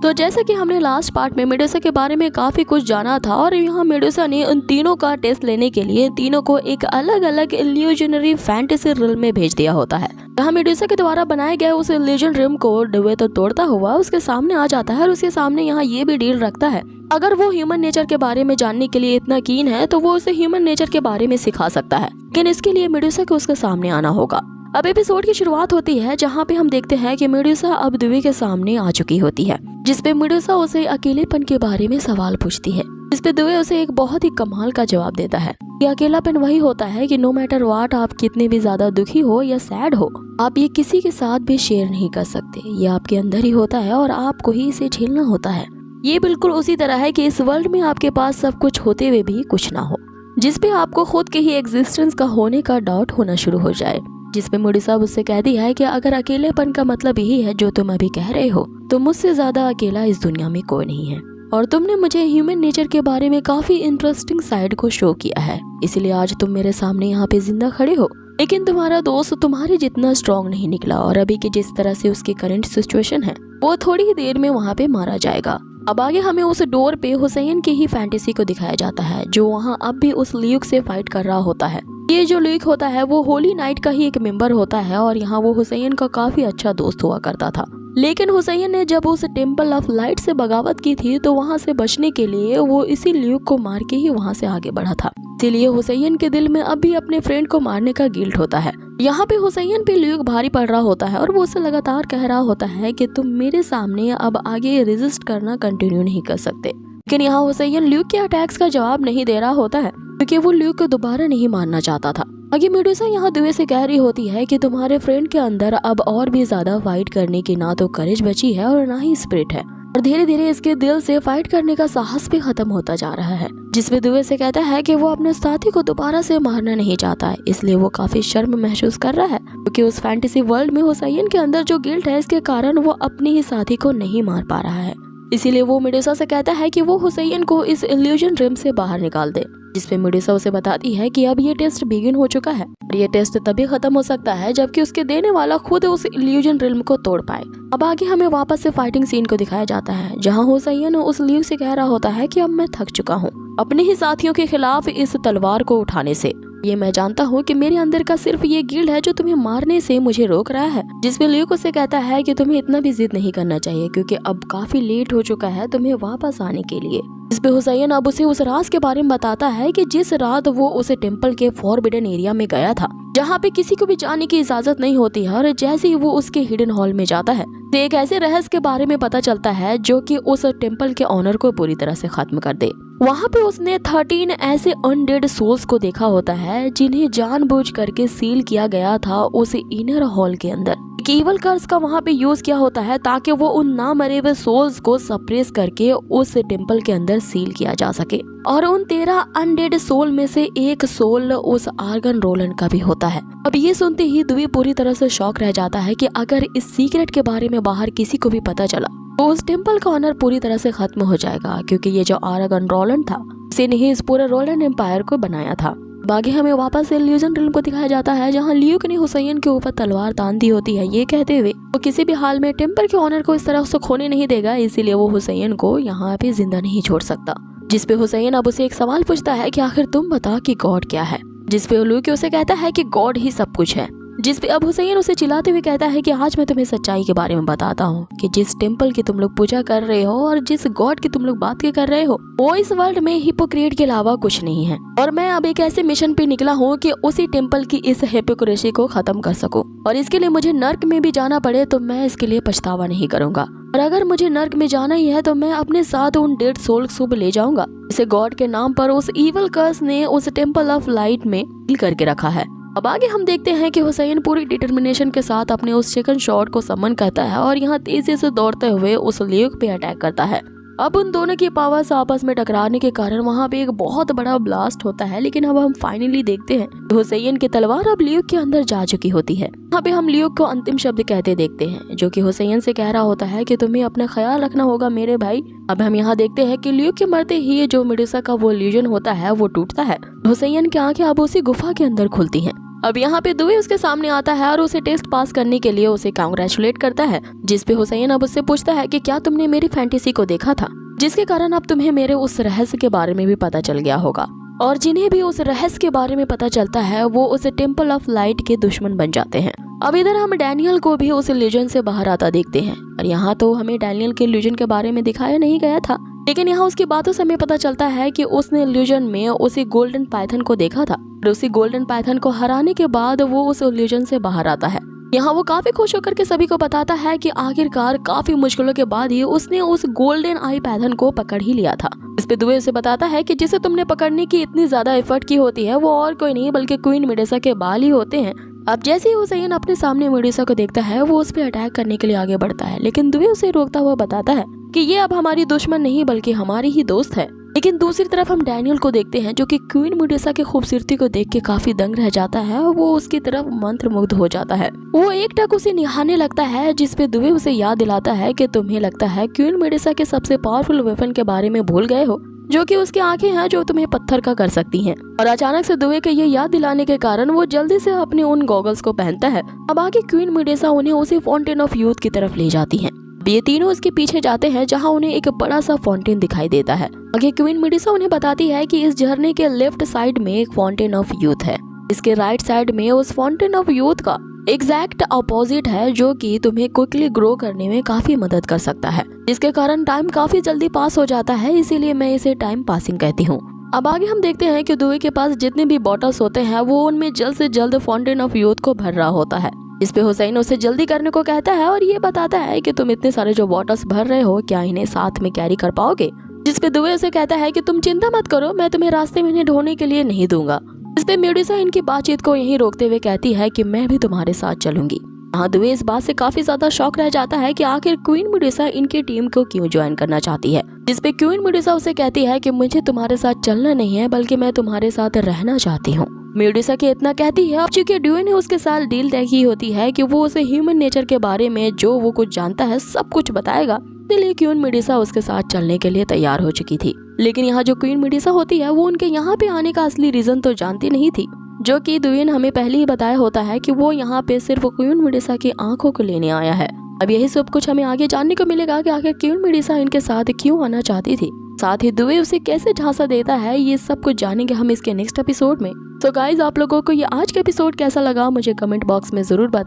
तो जैसा कि हमने लास्ट पार्ट में मेडुसा के बारे में काफी कुछ जाना था और यहाँ मेडुसा ने उन तीनों का टेस्ट लेने के लिए तीनों को एक अलग अलग इल्यूजनरी फैंटेसी रिल्म में भेज दिया होता है। यहाँ मेडुसा के द्वारा बनाए गए उस इल्यूजन रिल्म को डुवे तो तोड़ता हुआ उसके सामने आ जाता है और उसके सामने यहाँ ये भी डील रखता है, अगर वो ह्यूमन नेचर के बारे में जानने के लिए इतना कीन है तो वो उसे ह्यूमन नेचर के बारे में सिखा सकता है, लेकिन इसके लिए मेडुसा को उसके सामने आना होगा। अब एपिसोड की शुरुआत होती है जहाँ पे हम देखते हैं कि मेडुसा अब दुवे के सामने आ चुकी होती है, जिसपे मेडुसा उसे अकेलेपन के बारे में सवाल पूछती है, जिसपे दुवे उसे एक बहुत ही कमाल का जवाब देता है कि अकेलापन वही होता है कि नो मैटर व्हाट, आप कितने भी ज्यादा दुखी हो या सैड हो, आप ये किसी के साथ भी शेयर नहीं कर सकते। ये आपके अंदर ही होता है और आपको ही इसे झेलना होता है। ये बिल्कुल उसी तरह है कि इस वर्ल्ड में आपके पास सब कुछ होते हुए भी कुछ ना हो, जिसपे आपको खुद के ही एग्जिस्टेंस का होने का डाउट होना शुरू हो जाए। जिसपे मेडुसा उससे कहती है कि अगर अकेलेपन का मतलब यही है जो तुम अभी कह रहे हो, तो मुझसे ज्यादा अकेला इस दुनिया में कोई नहीं है और तुमने मुझे ह्यूमन नेचर के बारे में काफी इंटरेस्टिंग साइड को शो किया है, इसलिए आज तुम मेरे सामने यहाँ पे जिंदा खड़े हो। लेकिन तुम्हारा दोस्त तुम्हारे जितना स्ट्रॉन्ग नहीं निकला और अभी की जिस तरह से उसकी करंट सिचुएशन है वो थोड़ी ही देर में वहाँ पे मारा जाएगा। अब आगे हमें उस डोर पे हुसैन की ही फैंटेसी को दिखाया जाता है, जो वहाँ अब भी उस ल्यूक से फाइट कर रहा होता है। ये जो ल्यूक होता है वो होली नाइट का ही एक मेंबर होता है और यहाँ वो हुसैन का काफी अच्छा दोस्त हुआ करता था, लेकिन हुसैन ने जब उस टेम्पल ऑफ लाइट से बगावत की थी तो वहाँ से बचने के लिए वो इसी ल्यूक को मार के ही वहाँ से आगे बढ़ा था। इसीलिए हुसैन के दिल में अब भी अपने फ्रेंड को मारने का गिल्ट होता है। यहाँ पे हुसैन पे ल्यूक भारी पड़ रहा होता है और वो उसे लगातार कह रहा होता है कि तुम मेरे सामने अब आगे रेजिस्ट करना कंटिन्यू नहीं कर सकते, लेकिन यहाँ हुसैन ल्यूक के अटैक्स का जवाब नहीं दे रहा होता है क्योंकि वो ल्यूक को दोबारा नहीं मारना चाहता था। आगे मेडुसा यहाँ दुवे से कह रही होती है कि तुम्हारे फ्रेंड के अंदर अब और भी ज्यादा फाइट करने की ना तो करेज बची है और ना ही स्पिरिट है, और धीरे धीरे इसके दिल से फाइट करने का साहस भी खत्म होता जा रहा है। जिसमें दुवे से कहता है कि वो अपने साथी को दोबारा से मारना नहीं चाहता है, इसलिए वो काफी शर्म महसूस कर रहा है क्योंकि उस फैंटेसी वर्ल्ड में हुसैन के अंदर जो गिल्ट है इसके कारण वो अपने ही साथी को नहीं मार पा रहा है। इसीलिए वो मेडुसा से कहता है कि वो हुसैन को इस इल्यूजन रिम से बाहर निकाल दे, जिसपे मेडुसा उसे बताती है कि अब ये टेस्ट बिगिन हो चुका है और ये टेस्ट तभी खत्म हो सकता है जबकि उसके देने वाला खुद उस इल्यूजन रिल्म को तोड़ पाए। अब आगे हमें वापस से फाइटिंग सीन को दिखाया जाता है जहाँ हुसैन उस ल्यूक से कह रहा होता है कि अब मैं थक चुका हूँ अपने ही साथियों के खिलाफ इस तलवार को उठाने से। ये मैं जानता हूँ कि मेरे अंदर का सिर्फ ये गिल्ड है जो तुम्हें मारने से मुझे रोक रहा है। जिसपे ल्यूक उसे कहता है कि तुम्हें इतना भी जिद नहीं करना चाहिए क्योंकि अब काफी लेट हो चुका है तुम्हें वापस आने के लिए। इसपे हुसैन अब उसे उस राज के बारे में बताता है कि जिस रात वो उसे टेम्पल के फॉरबिडन एरिया में गया था जहाँ पे किसी को भी जाने की इजाजत नहीं होती है, और जैसे ही वो उसके हिडन हॉल में जाता है तो एक ऐसे रहस्य के बारे में पता चलता है जो कि उस टेम्पल के ऑनर को पूरी तरह से खत्म कर दे। वहाँ पे उसने 13 ऐसे अनडेड सोल्स को देखा होता है जिन्हें जानबूझ करके सील किया गया था उस इनर हॉल के अंदर। ईवल कर्स का वहाँ पे यूज किया होता है ताकि वो उन ना मरे हुए सोल्स को सप्रेस करके उस टेम्पल के अंदर सील किया जा सके, और उन 13 अनडेड सोल में से एक सोल उस आर्गन रोलन का भी होता है। अब ये सुनते ही दुवी पूरी तरह से शॉक रह जाता है कि अगर इस सीक्रेट के बारे में बाहर किसी को भी पता चला तो उस टेम्पल का ऑनर पूरी तरह से खत्म हो जाएगा, क्योंकि ये जो आर्गन रोलन था उसे नहीं इस पूरे रोलन एम्पायर को बनाया था। बाकी हमें वापस से इल्यूजन रिल्म को दिखाया जाता है जहाँ ल्यूक ने हुसैन के ऊपर तलवार तान दी होती है, ये कहते हुए वो किसी भी हाल में टेम्पल के ऑनर को इस तरह से खोने नहीं देगा, इसीलिए वो हुसैन को यहाँ पे जिंदा नहीं छोड़ सकता। जिसपे हुसैन अब उसे एक सवाल पूछता है कि आखिर तुम बता कि गॉड क्या है, जिसपे ल्यूक उसे कहता है कि गॉड ही सब कुछ है। जिसपे अब हुसैन उसे चिल्लाते हुए कहता है कि आज मैं तुम्हें सच्चाई के बारे में बताता हूँ कि जिस टेम्पल की तुम लोग पूजा कर रहे हो और जिस गॉड की तुम लोग बात कर रहे हो वो इस वर्ल्ड में हिपोक्रेट के अलावा कुछ नहीं है, और मैं अब एक ऐसे मिशन पे निकला हूँ कि उसी टेम्पल की इस हिपोक्रेसी को खत्म कर सकूं, और इसके लिए मुझे नर्क में भी जाना पड़े तो मैं इसके लिए पछतावा नहीं करूंगा, और अगर मुझे नर्क में जाना ही है तो मैं अपने साथ उन डेड सोल्स को भी ले जाऊंगा इसे गॉड के नाम पर उस ईवल कर्स ने उस टेम्पल ऑफ लाइट में सील करके रखा है। अब आगे हम देखते हैं कि हुसैन पूरी डिटर्मिनेशन के साथ अपने उस चिकन शॉट को समन करता है और यहाँ तेजी से दौड़ते हुए उस ल्यूक पे अटैक करता है। अब उन दोनों की पावर्स आपस में टकराने के कारण वहाँ पे एक बहुत बड़ा ब्लास्ट होता है, लेकिन अब हम फाइनली देखते हैं कि हुसैन की तलवार अब ल्यूक के अंदर जा चुकी होती है। यहाँ पे हम ल्यूक को अंतिम शब्द कहते देखते हैं जो कि हुसैन से कह रहा होता है कि तुम्हें अपना ख्याल रखना होगा मेरे भाई। अब हम यहाँ देखते हैं कि ल्यूक के मरते ही जो मेडुसा का वो इल्यूजन होता है वो टूटता है। हुसैन की आंखें अब उसी गुफा के अंदर खुलती हैं अब यहाँ पे दुबे उसके सामने आता है और उसे टेस्ट पास करने के लिए उसे कांग्रेचुलेट करता है, जिस पे हुसैन अब उससे पूछता है कि क्या तुमने मेरी फैंटेसी को देखा था, जिसके कारण अब तुम्हें मेरे उस रहस्य के बारे में भी पता चल गया होगा। और जिन्हें भी उस रहस्य के बारे में पता चलता है वो उस टेम्पल ऑफ लाइट के दुश्मन बन जाते हैं। अब इधर हम डैनियल को भी उस इल्यूजन से बाहर आता देखते हैं, और यहाँ तो हमें डैनियल के इल्यूजन के बारे में दिखाया नहीं गया था, लेकिन यहाँ उसकी बातों से हमें पता चलता है कि उसने इल्यूजन में उसी गोल्डन पाइथन को देखा था, और उसी गोल्डन पाइथन को हराने के बाद वो उस इल्यूजन से बाहर आता है। यहाँ वो काफी खुश होकर के सभी को बताता है कि आखिरकार काफी मुश्किलों के बाद ही उसने उस गोल्डन आई पाइथन को पकड़ ही लिया था। इस पे दुबे उसे बताता है कि जिसे तुमने पकड़ने की इतनी ज्यादा एफर्ट की होती है वो और कोई नहीं बल्कि क्वीन मेडुसा के बाल ही होते हैं। अब जैसे ही हुसैन अपने सामने मेडुसा को देखता है वो उस पर अटैक करने के लिए आगे बढ़ता है, लेकिन दुबे उसे रोकता हुआ बताता है कि ये अब हमारी दुश्मन नहीं बल्कि हमारी ही दोस्त है। लेकिन दूसरी तरफ हम डैनियल को देखते हैं जो कि क्वीन मेडुसा की खूबसूरती को देख के काफी दंग रह जाता है और वो उसकी तरफ मंत्रमुग्ध हो जाता है। वो एक टक उसे निहारने लगता है, जिसपे दुबे उसे याद दिलाता है कि तुम्हें लगता है क्वीन मेडुसा के सबसे पावरफुल वेपन के बारे में भूल गए हो, जो कि उसकी आंखें हैं जो तुम्हें पत्थर का कर सकती हैं। और अचानक से दुबे के ये याद दिलाने के कारण वो जल्दी से अपने उन गॉगल्स को पहनता है। अब आगे क्वीन मेडुसा उन्हें उसी फाउंटेन ऑफ यूथ की तरफ ले जाती हैं। ये तीनों उसके पीछे जाते हैं जहां उन्हें एक बड़ा सा फाउंटेन दिखाई देता है। आगे क्वीन मेडुसा उन्हें बताती है कि इस झरने के लेफ्ट साइड में एक फाउंटेन ऑफ यूथ है, इसके राइट साइड में उस फाउंटेन ऑफ यूथ का एग्जैक्ट अपोजिट है, जो कि तुम्हें क्विकली ग्रो करने में काफी मदद कर सकता है, जिसके कारण टाइम काफी जल्दी पास हो जाता है, इसीलिए मैं इसे टाइम पासिंग कहती हूँ। अब आगे हम देखते हैं कि दुबे के पास जितने भी बॉटल्स होते हैं वो उनमें जल्द से जल्द फाउंटेन ऑफ यूथ को भर रहा होता है। इस पे हुसैन उसे जल्दी करने को कहता है और ये बताता है कि तुम इतने सारे जो बॉटल्स भर रहे हो क्या इन्हें साथ में कैरी कर पाओगे, जिस पे दुबे उसे कहता है कि तुम चिंता मत करो, मैं तुम्हें रास्ते में इन्हें ढोने के लिए नहीं दूंगा। इस पे मेडुसा इनकी बातचीत को यहीं रोकते हुए कहती है कि मैं भी तुम्हारे साथ चलूंगी। हाँ, दुबे इस बात से काफी ज्यादा शॉक रह जाता है कि आखिर क्वीन मेडुसा इनकी टीम को क्यों ज्वाइन करना चाहती है, जिस पे क्वीन मेडुसा उसे कहती है कि मुझे तुम्हारे साथ चलना नहीं है बल्कि मैं तुम्हारे साथ रहना चाहती हूँ। मेडुसा के इतना कहती है, अब चूंकि ड्यूए ने उसके साथ डील तय की होती है कि वो उसे ह्यूमन नेचर के बारे में जो वो कुछ जानता है सब कुछ बताएगा, इसलिए क्वीन मेडुसा उसके साथ चलने के लिए तैयार हो चुकी थी। लेकिन यहाँ जो क्वीन मेडुसा होती है वो उनके यहाँ पे आने का असली रीजन तो जानती नहीं थी, जो कि दुबे ने हमें पहले ही बताया होता है कि वो यहाँ पे सिर्फ क्वीन मेडुसा की आंखों को लेने आया है। अब यही सब कुछ हमें आगे जानने को मिलेगा कि आखिर क्वीन मेडुसा इनके साथ क्यों आना चाहती थी, साथ ही दुबे उसे कैसे झांसा देता है, ये सब कुछ जानेंगे हम इसके नेक्स्ट एपिसोड में। तो गाइज, आप लोगों को ये आज का एपिसोड कैसा लगा मुझे कमेंट बॉक्स में जरूर बताएं।